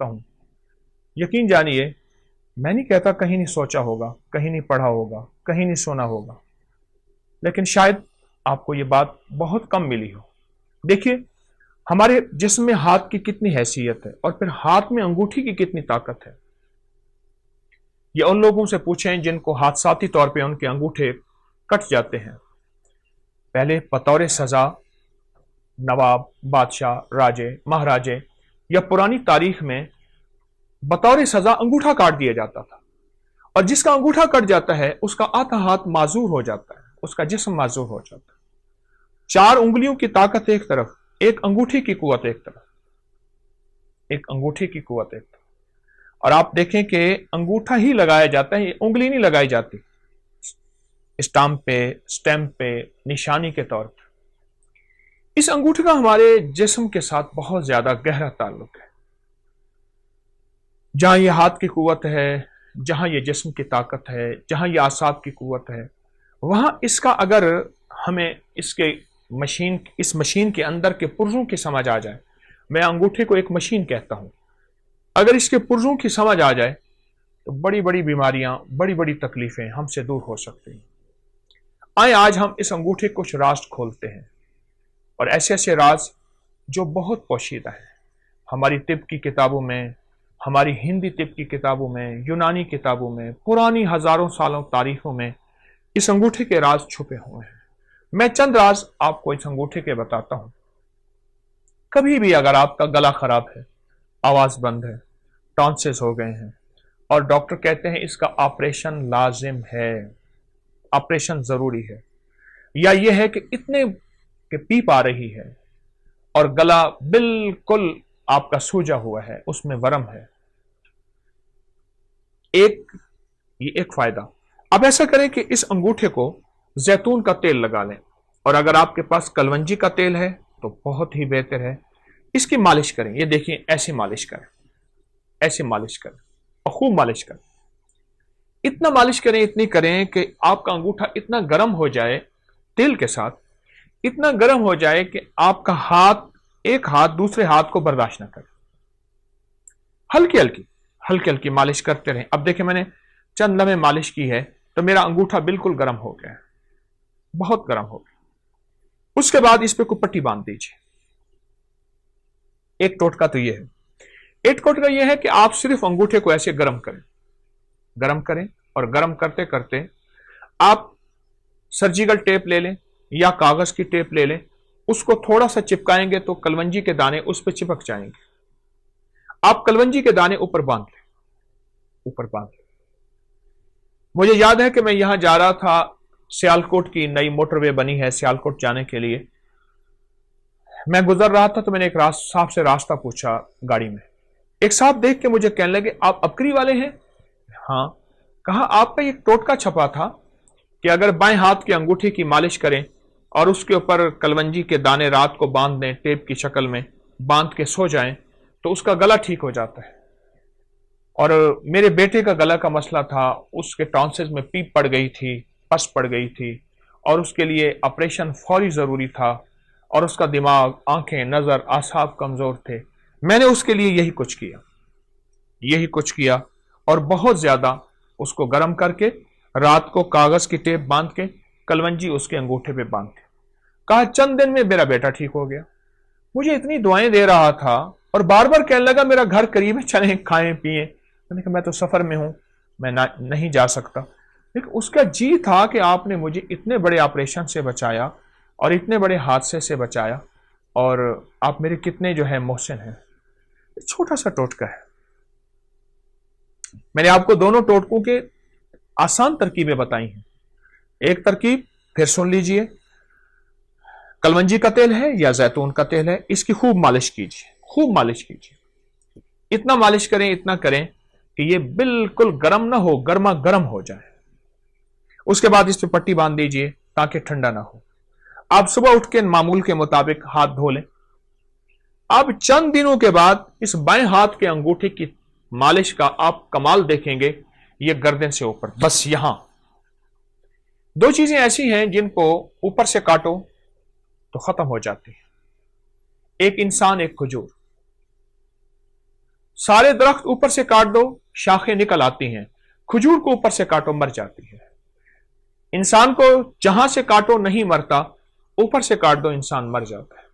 हूं। यकीन जानिए, मैं नहीं कहता कहीं नहीं सोचा होगा, कहीं नहीं पढ़ा होगा, कहीं नहीं सुना होगा, लेकिन शायद आपको ये बात बहुत कम मिली हो। देखिए, हमारे जिस्म में हाथ की कितनी हैसियत है और फिर हाथ में अंगूठी की कितनी ताकत है। ये उन लोगों से पूछें जिनको हादसाती तौर पे उनके अंगूठे कट जाते हैं। पहले बतौर सजा नवाब, बादशाह, राजे, महाराजे या पुरानी तारीख में बतौर सजा अंगूठा काट दिया जाता था, और जिसका अंगूठा कट जाता है उसका आधा हाथ माजूर हो जाता है, उसका जिस्म माजूर हो जाता है। 4 उंगलियों की ताकत एक तरफ, एक अंगूठी की कुवत एक तरफ, एक अंगूठी की कुवत एक तरफ। और आप देखें कि अंगूठा ही लगाया जाता है, उंगली नहीं लगाई जाती स्टाम्प पे, निशानी के तौर पर। इस अंगूठे का हमारे जिस्म के साथ बहुत ज्यादा गहरा ताल्लुक है। जहां ये हाथ की कुवत है, जहां ये जिस्म की ताकत है, जहां ये आसाब की कुवत है, वहां इसका अगर हमें इस मशीन के अंदर के पुर्जों की समझ आ जाए, मैं अंगूठे को एक मशीन कहता हूं, अगर इसके पुर्जों की समझ आ जाए तो बड़ी बड़ी बीमारियां, बड़ी बड़ी तकलीफें हमसे दूर हो सकती हैं। आए आज हम इस अंगूठे कुछ राज खोलते हैं, और ऐसे ऐसे राज जो बहुत पोशीदा है। हमारी तिब की किताबों में, हमारी हिंदी तिब की किताबों में, यूनानी किताबों में, पुरानी हजारों सालों तारीखों में इस अंगूठे के राज छुपे हुए हैं। मैं चंद राज आपको इस अंगूठे के बताता हूं। कभी भी अगर आपका गला खराब है, आवाज बंद है, टॉन्सिस हो गए हैं और डॉक्टर कहते हैं इसका ऑपरेशन लाजिम है, ऑपरेशन जरूरी है, या यह है कि इतने के पीप आ रही है और गला बिल्कुल आपका सूजा हुआ है, उसमें वरम है, ये एक फायदा। अब ऐसा करें कि इस अंगूठे को जैतून का तेल लगा लें, और अगर आपके पास कलवंजी का तेल है तो बहुत ही बेहतर है। इसकी मालिश करें, ये देखिए ऐसे मालिश करें, ऐसे मालिश करें और खूब मालिश करें। इतना मालिश करें, इतनी करें कि आपका अंगूठा इतना गर्म हो जाए, तेल के साथ इतना गर्म हो जाए कि आपका एक हाथ दूसरे हाथ को बर्दाश्त ना करे। हल्की हल्की मालिश करते रहें। अब देखिए, मैंने चंद लम्हे मालिश की है तो मेरा अंगूठा बिल्कुल गर्म हो गया है, बहुत गर्म हो गया। उसके बाद इस पे कोई पट्टी बांध दीजिए। एक टोटका तो ये है, एक टोटका ये है कि आप सिर्फ अंगूठे को ऐसे गर्म करें और गर्म करते करते आप सर्जिकल टेप ले लें या कागज की टेप ले लें, उसको थोड़ा सा चिपकाएंगे तो कलवंजी के दाने उस पर चिपक जाएंगे। आप कलवंजी के दाने ऊपर बांध लें। मुझे याद है कि मैं यहां जा रहा था, सियालकोट की नई मोटरवे बनी है सियालकोट जाने के लिए। मैं गुजर रहा था तो मैंने एक साहब से रास्ता पूछा गाड़ी में। एक साहब देख के मुझे कहने लगे, आप अबकरी वाले हैं? हाँ। कहा, आपका एक टोटका छपा था कि अगर बाएं हाथ की अंगूठी की मालिश करें और उसके ऊपर कलवंजी के दाने रात को बांध दें, टेप की शक्ल में बांध के सो जाएं, तो उसका गला ठीक हो जाता है। और मेरे बेटे का गला का मसला था, उसके टॉन्सिस में पीप पड़ गई थी, पस पड़ गई थी, और उसके लिए ऑपरेशन फौरी जरूरी था, और उसका दिमाग, आंखें, नजर, आसाब कमजोर थे। मैंने उसके लिए यही कुछ किया और बहुत ज्यादा उसको गर्म करके रात को कागज की टेप बांध के कलवंजी उसके अंगूठे पे बांध के, कहा चंद दिन में मेरा बेटा ठीक हो गया। मुझे इतनी दुआएं दे रहा था और बार बार कहने लगा मेरा घर करीब है, चलें खाएं पिए। मैंने कहा मैं तो सफर में हूं, मैं नहीं जा सकता। लेकिन उसका जी था कि आपने मुझे इतने बड़े ऑपरेशन से बचाया और इतने बड़े हादसे से बचाया, और आप मेरे कितने जो है मोहसिन हैं। छोटा सा टोटका है। मैंने आपको दोनों टोटकों के आसान तरकीबें बताई हैं। एक तरकीब फिर सुन लीजिए, कलवंजी का तेल है या जैतून का तेल है, इसकी खूब मालिश कीजिए। इतना मालिश करें, इतना करें कि ये बिल्कुल गर्म ना हो, गर्मा गर्म हो जाए। उसके बाद इस पे पट्टी बांध दीजिए ताकि ठंडा ना हो। आप सुबह उठ के मामूल के मुताबिक हाथ धो लें। अब चंद दिनों के बाद इस बाएं हाथ के अंगूठे की मालिश का आप कमाल देखेंगे। ये गर्दन से ऊपर, बस यहां 2 चीजें ऐसी हैं जिनको ऊपर से काटो तो खत्म हो जाती है। एक इंसान, एक खजूर। سارے درخت اوپر سے کاٹ دو شاخیں نکل آتی ہیں، کھجور کو اوپر سے کاٹو مر جاتی ہے، انسان کو جہاں سے کاٹو نہیں مرتا، اوپر سے کاٹ دو انسان مر جاتا ہے۔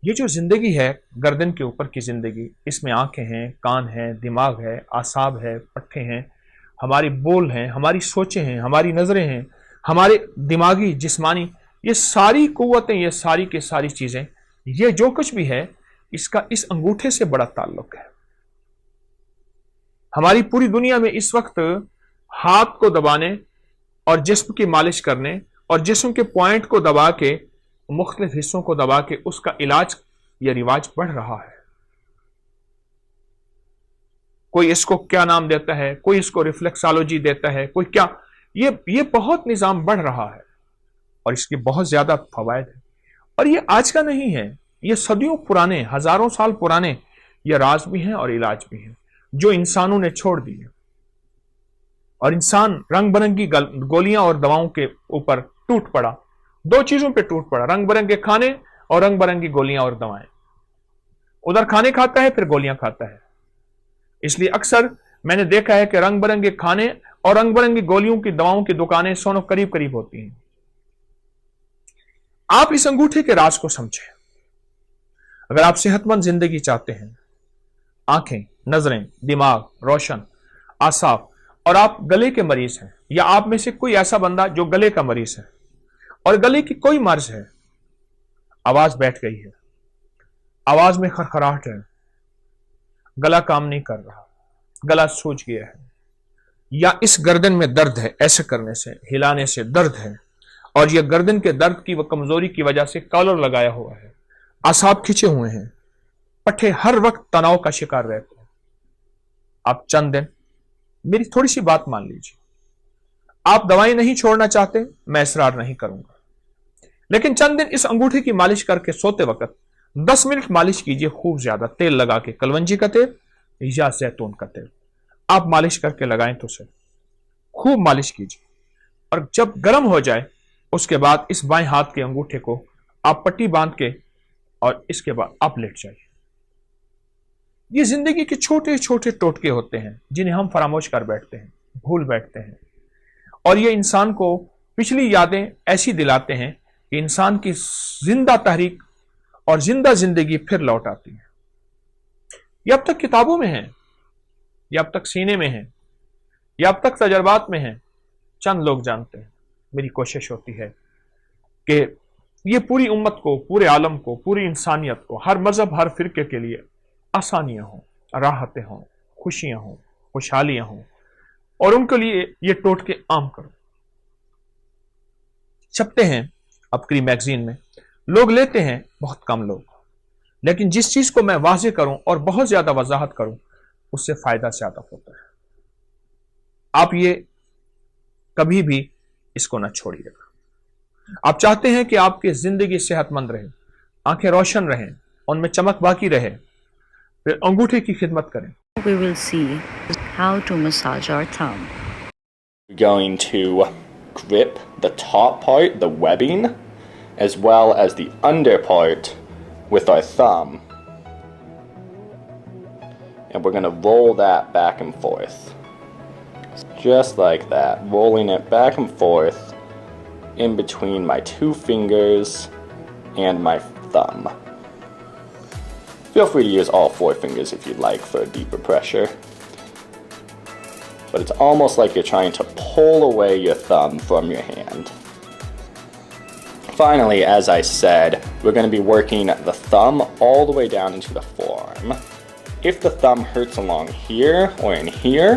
یہ جو زندگی ہے گردن کے اوپر کی زندگی، اس میں آنکھیں ہیں، کان ہیں، دماغ ہے، اعصاب ہے، پٹھے ہیں، ہماری بول ہیں، ہماری سوچیں ہیں، ہماری نظریں ہیں، ہمارے دماغی جسمانی یہ ساری قوتیں، یہ ساری کی ساری چیزیں، یہ جو کچھ بھی ہے اس کا اس انگوٹھے سے بڑا تعلق ہے۔ ہماری پوری دنیا میں اس وقت ہاتھ کو دبانے اور جسم کی مالش کرنے اور جسم کے پوائنٹ کو دبا کے، مختلف حصوں کو دبا کے اس کا علاج یا رواج بڑھ رہا ہے۔ کوئی اس کو کیا نام دیتا ہے، کوئی اس کو ریفلیکسالوجی دیتا ہے، کوئی کیا، یہ بہت نظام بڑھ رہا ہے اور اس کے بہت زیادہ فوائد ہیں۔ اور یہ آج کا نہیں ہے، یہ صدیوں پرانے، ہزاروں سال پرانے یہ راز بھی ہیں اور علاج بھی ہیں جو انسانوں نے چھوڑ دیے، اور انسان رنگ برنگی گولیاں اور دواؤں کے اوپر ٹوٹ پڑا، دو چیزوں پہ ٹوٹ پڑا، رنگ برنگے کھانے اور رنگ برنگی گولیاں اور دوائیں۔ ادھر کھانے کھاتا ہے پھر گولیاں کھاتا ہے، اس لیے اکثر میں نے دیکھا ہے کہ رنگ برنگے کھانے اور رنگ برنگی گولیوں کی دواؤں کی دکانیں سونوں قریب قریب ہوتی ہیں۔ آپ اس انگوٹھے کے راز کو سمجھیں۔ اگر آپ صحت مند زندگی چاہتے ہیں، آنکھیں، نظریں، دماغ روشن، اعصاب، اور آپ گلے کے مریض ہیں، یا آپ میں سے کوئی ایسا بندہ جو گلے کا مریض ہے اور گلے کی کوئی مرض ہے، آواز بیٹھ گئی ہے، آواز میں خرخراہٹ ہے، گلا کام نہیں کر رہا، گلا سوج گیا ہے، یا اس گردن میں درد ہے، ایسے کرنے سے، ہلانے سے درد ہے، اور یہ گردن کے درد کی و کمزوری کی وجہ سے کالر لگایا ہوا ہے، اعصاب کھچے ہوئے ہیں، پٹھے ہر وقت تناؤ کا شکار رہتے ہیں، آپ چند دن میری تھوڑی سی بات مان لیجیے، آپ دوائیں نہیں چھوڑنا چاہتے، میں اصرار نہیں کروں گا، لیکن چند دن اس انگوٹھے کی مالش کر کے سوتے وقت 10 منٹ مالش کیجئے، خوب زیادہ تیل لگا کے، کلونجی کا تیل یا زیتون کا تیل، آپ مالش کر کے لگائیں تو سے خوب مالش کیجئے، اور جب گرم ہو جائے اس کے بعد اس بائیں ہاتھ کے انگوٹھے کو آپ پٹی باندھ کے اور اس کے بعد آپ لیٹ جائیے۔ یہ زندگی کے چھوٹے چھوٹے ٹوٹکے ہوتے ہیں جنہیں ہم فراموش کر بیٹھتے ہیں، بھول بیٹھتے ہیں، اور یہ انسان کو پچھلی یادیں ایسی دلاتے ہیں کہ انسان کی زندہ تحریک اور زندہ زندگی پھر لوٹ آتی ہے۔ یہ اب تک کتابوں میں ہیں، یہ اب تک سینے میں ہیں، یہ اب تک تجربات میں ہیں، چند لوگ جانتے ہیں۔ میری کوشش ہوتی ہے کہ یہ پوری امت کو، پورے عالم کو، پوری انسانیت کو، ہر مذہب، ہر فرقے کے لیے آسانیاں ہوں، راحتیں ہوں، خوشیاں ہوں، خوشحالیاں ہوں، اور ان کے لیے یہ ٹوٹکے عام کرو۔ چھپتے ہیں اپکری میگزین میں، لوگ لیتے ہیں بہت کم لوگ، لیکن جس چیز کو میں واضح کروں اور بہت زیادہ وضاحت کروں اس سے فائدہ زیادہ ہوتا ہے۔ آپ یہ کبھی بھی اس کو نہ چھوڑیے گا۔ آپ چاہتے ہیں کہ آپ کی زندگی صحت مند رہے، آنکھیں روشن رہیں، ان میں چمک باقی رہے، پھر انگوٹھے کی خدمت کریں۔ We will see how to massage our thumb. We're going to grip the top part, the webbing, as well as the under part with our thumb. And we're going to roll that back and forth. Just like that, rolling it back and forth in between my two fingers and my thumb. Feel free to use all 4 fingers if you'd like for deeper pressure. But it's almost like you're trying to pull away your thumb from your hand. Finally, as I said, we're going to be working the thumb all the way down into the forearm. If the thumb hurts along here or in here,